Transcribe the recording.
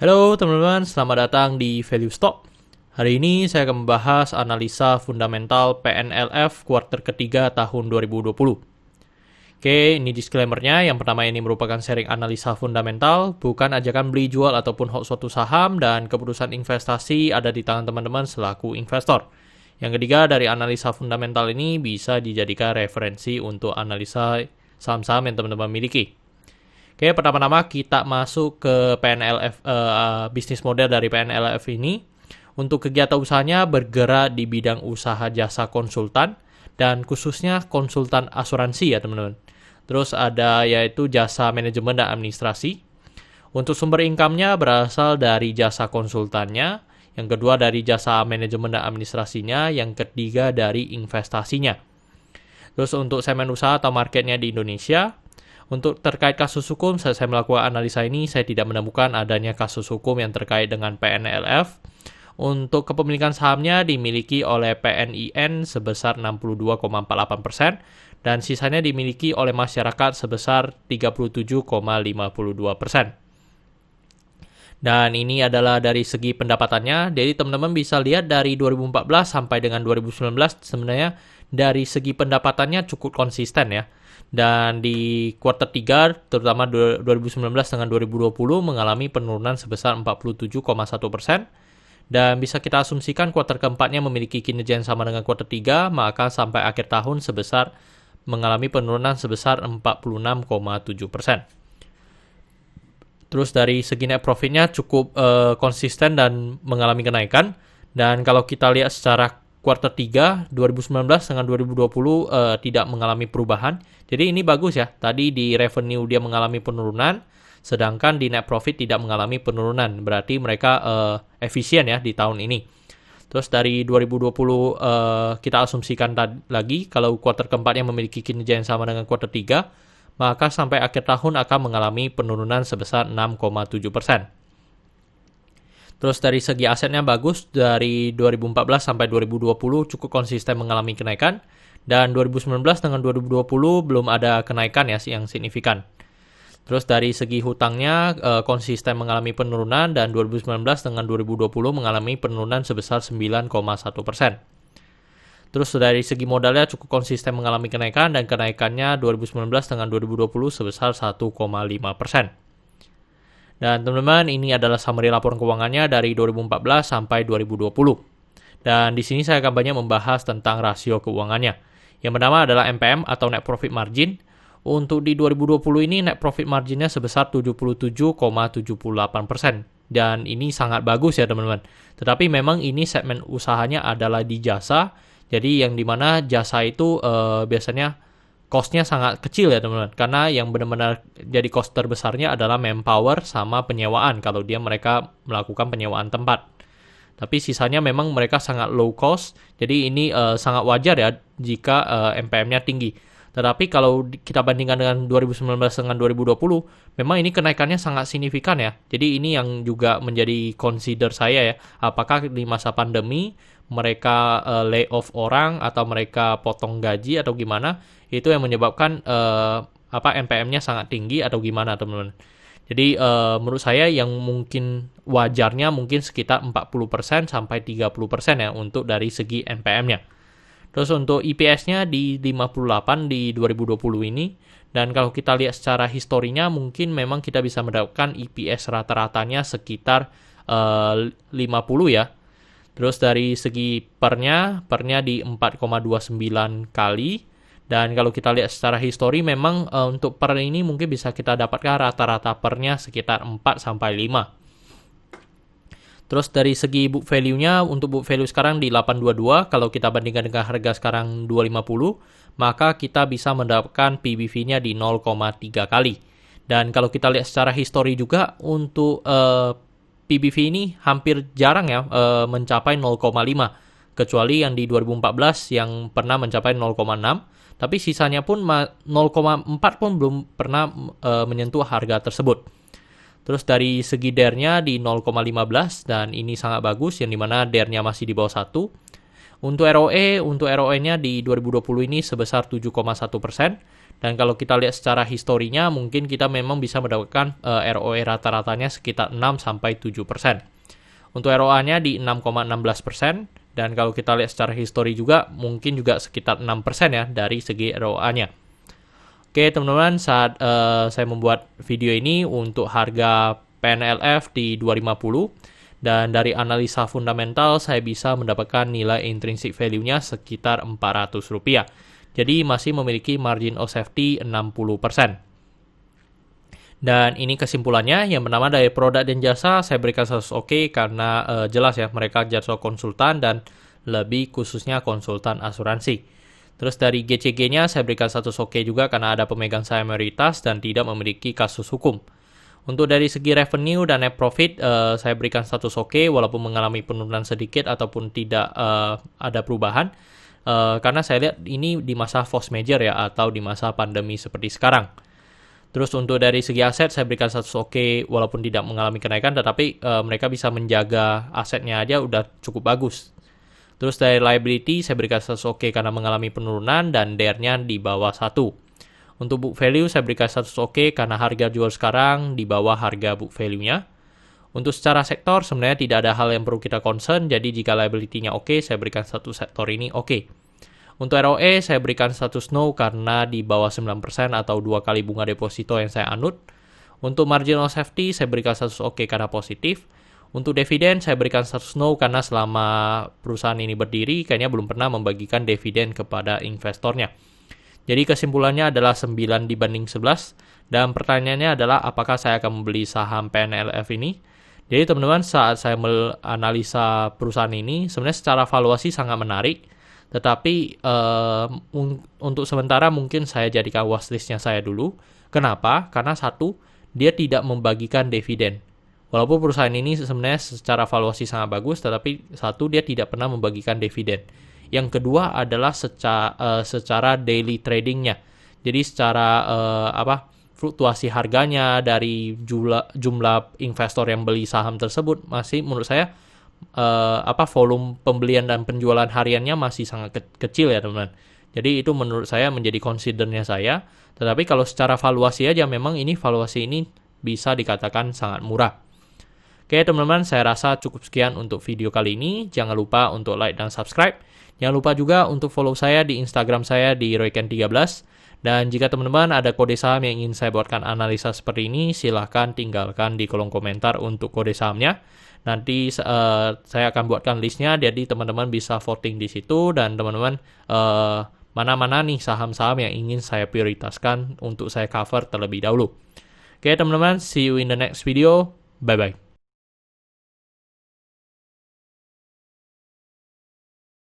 Halo teman-teman, selamat datang di Value Stock. Hari ini saya akan membahas analisa fundamental PNLF kuartal ketiga tahun 2020. Oke, ini disclaimer-nya. Yang pertama, ini merupakan sharing analisa fundamental, bukan ajakan beli jual ataupun hold suatu saham, dan keputusan investasi ada di tangan teman-teman selaku investor. Yang ketiga, dari analisa fundamental ini bisa dijadikan referensi untuk analisa saham-saham yang teman-teman miliki. Oke, pertama-tama kita masuk ke PNLF, bisnis model dari PNLF ini. Untuk kegiatan usahanya bergerak di bidang usaha jasa konsultan dan khususnya konsultan asuransi ya teman-teman. Terus ada yaitu jasa manajemen dan administrasi. Untuk sumber income-nya berasal dari jasa konsultannya, yang kedua dari jasa manajemen dan administrasinya, yang ketiga dari investasinya. Terus untuk segmen usaha atau marketnya di Indonesia, untuk terkait kasus hukum, saat saya melakukan analisa ini, saya tidak menemukan adanya kasus hukum yang terkait dengan PNLF. Untuk kepemilikan sahamnya dimiliki oleh PNIN sebesar 62,48%, dan sisanya dimiliki oleh masyarakat sebesar 37,52%. Dan ini adalah dari segi pendapatannya. Jadi teman-teman bisa lihat dari 2014 sampai dengan 2019 sebenarnya dari segi pendapatannya cukup konsisten ya. Dan di kuartal 3, terutama 2019 dengan 2020 mengalami penurunan sebesar 47,1%. Dan bisa kita asumsikan kuartal keempatnya memiliki kinerja yang sama dengan kuartal 3, maka sampai akhir tahun mengalami penurunan sebesar 46,7%. Terus dari segi net profitnya cukup konsisten dan mengalami kenaikan. Dan kalau kita lihat secara kuartal 3, 2019 dengan 2020 tidak mengalami perubahan. Jadi ini bagus ya. Tadi di revenue dia mengalami penurunan, sedangkan di net profit tidak mengalami penurunan. Berarti mereka efisien ya di tahun ini. Terus dari 2020 kita asumsikan lagi kalau kuartal keempatnya memiliki kinerja yang sama dengan kuartal 3, maka sampai akhir tahun akan mengalami penurunan sebesar 6,7%. Terus dari segi asetnya bagus, dari 2014 sampai 2020 cukup konsisten mengalami kenaikan, dan 2019 dengan 2020 belum ada kenaikan ya yang signifikan. Terus dari segi hutangnya konsisten mengalami penurunan, dan 2019 dengan 2020 mengalami penurunan sebesar 9,1%. Terus dari segi modalnya cukup konsisten mengalami kenaikan, dan kenaikannya 2019 dengan 2020 sebesar 1,5%. Dan teman-teman, ini adalah summary laporan keuangannya dari 2014 sampai 2020. Dan di sini saya akan banyak membahas tentang rasio keuangannya. Yang pertama adalah NPM atau Net Profit Margin. Untuk di 2020 ini Net Profit Marginnya sebesar 77,78%. Dan ini sangat bagus ya teman-teman. Tetapi memang ini segmen usahanya adalah di jasa. Jadi yang dimana jasa itu biasanya cost-nya sangat kecil ya teman-teman, karena yang benar-benar jadi cost terbesarnya adalah manpower sama penyewaan kalau mereka melakukan penyewaan tempat. Tapi sisanya memang mereka sangat low cost, jadi ini sangat wajar ya jika NPM-nya tinggi. Tetapi kalau kita bandingkan dengan 2019 dengan 2020, memang ini kenaikannya sangat signifikan ya. Jadi ini yang juga menjadi consider saya ya, apakah di masa pandemi mereka lay off orang atau mereka potong gaji atau gimana, itu yang menyebabkan NPM-nya sangat tinggi atau gimana teman-teman. Jadi menurut saya yang mungkin wajarnya mungkin sekitar 40% sampai 30% ya untuk dari segi NPM-nya. Terus untuk EPS-nya di 58 di 2020 ini. Dan kalau kita lihat secara historinya mungkin memang kita bisa mendapatkan EPS rata-ratanya sekitar 50 ya. Terus dari segi pernya di 4,29 kali. Dan kalau kita lihat secara histori memang untuk per ini mungkin bisa kita dapatkan rata-rata pernya sekitar 4 sampai 5. Terus dari segi book value-nya, untuk book value sekarang di 822, kalau kita bandingkan dengan harga sekarang 250, maka kita bisa mendapatkan PBV-nya di 0,3 kali. Dan kalau kita lihat secara histori juga, untuk PBV ini hampir jarang ya mencapai 0,5. Kecuali yang di 2014 yang pernah mencapai 0,6. Tapi sisanya pun 0,4 pun belum pernah menyentuh harga tersebut. Terus dari segi DER-nya di 0,15 dan ini sangat bagus yang dimana DER-nya masih di bawah 1. Untuk ROE-nya di 2020 ini sebesar 7,1%. Dan kalau kita lihat secara historinya, mungkin kita memang bisa mendapatkan ROE rata-ratanya sekitar 6-7%. Untuk ROA-nya di 6,16%. Dan kalau kita lihat secara histori juga, mungkin juga sekitar 6% ya dari segi ROA-nya. Oke teman-teman, saat saya membuat video ini untuk harga PNLF di 250. Dan dari analisa fundamental, saya bisa mendapatkan nilai intrinsic value-nya sekitar Rp400. Jadi masih memiliki margin of safety 60%. Dan ini kesimpulannya, yang pertama dari produk dan jasa saya berikan status oke karena jelas ya mereka jasa konsultan dan lebih khususnya konsultan asuransi. Terus dari GCG-nya saya berikan status oke juga karena ada pemegang saham mayoritas dan tidak memiliki kasus hukum. Untuk dari segi revenue dan net profit saya berikan status oke walaupun mengalami penurunan sedikit ataupun tidak ada perubahan. Karena saya lihat ini di masa force major ya atau di masa pandemi seperti sekarang. Terus untuk dari segi aset saya berikan status oke walaupun tidak mengalami kenaikan tetapi mereka bisa menjaga asetnya aja udah cukup bagus. Terus dari liability saya berikan status oke karena mengalami penurunan dan DER-nya di bawah 1. Untuk book value saya berikan status oke karena harga jual sekarang di bawah harga book value-nya. Untuk secara sektor sebenarnya tidak ada hal yang perlu kita concern, jadi jika liability-nya oke saya berikan satu sektor ini oke. Untuk ROE, saya berikan status no karena di bawah 9% atau 2 kali bunga deposito yang saya anut. Untuk marginal safety, saya berikan status oke karena positif. Untuk dividen, saya berikan status no karena selama perusahaan ini berdiri, kayaknya belum pernah membagikan dividen kepada investornya. Jadi kesimpulannya adalah 9 dibanding 11. Dan pertanyaannya adalah apakah saya akan membeli saham PNLF ini? Jadi teman-teman, saat saya menganalisa perusahaan ini, sebenarnya secara valuasi sangat menarik. Tetapi untuk sementara mungkin saya jadikan watchlist-nya saya dulu. Kenapa? Karena satu, dia tidak membagikan dividen. Walaupun perusahaan ini sebenarnya secara valuasi sangat bagus, tetapi satu, dia tidak pernah membagikan dividen. Yang kedua adalah secara daily trading-nya. Jadi secara fluktuasi harganya dari jumlah investor yang beli saham tersebut masih menurut saya volume pembelian dan penjualan hariannya masih sangat kecil ya teman-teman. Jadi itu menurut saya menjadi considernya saya. Tetapi kalau secara valuasi aja memang ini valuasi ini bisa dikatakan sangat murah. Oke teman-teman, saya rasa cukup sekian untuk video kali ini. Jangan lupa untuk like dan subscribe. Jangan lupa juga untuk follow saya di Instagram saya di royken13. Dan jika teman-teman ada kode saham yang ingin saya buatkan analisa seperti ini, silahkan tinggalkan di kolom komentar untuk kode sahamnya. Nanti saya akan buatkan listnya, jadi teman-teman bisa voting di situ dan teman-teman mana-mana nih saham-saham yang ingin saya prioritaskan untuk saya cover terlebih dahulu. Oke teman-teman, see you in the next video. Bye-bye.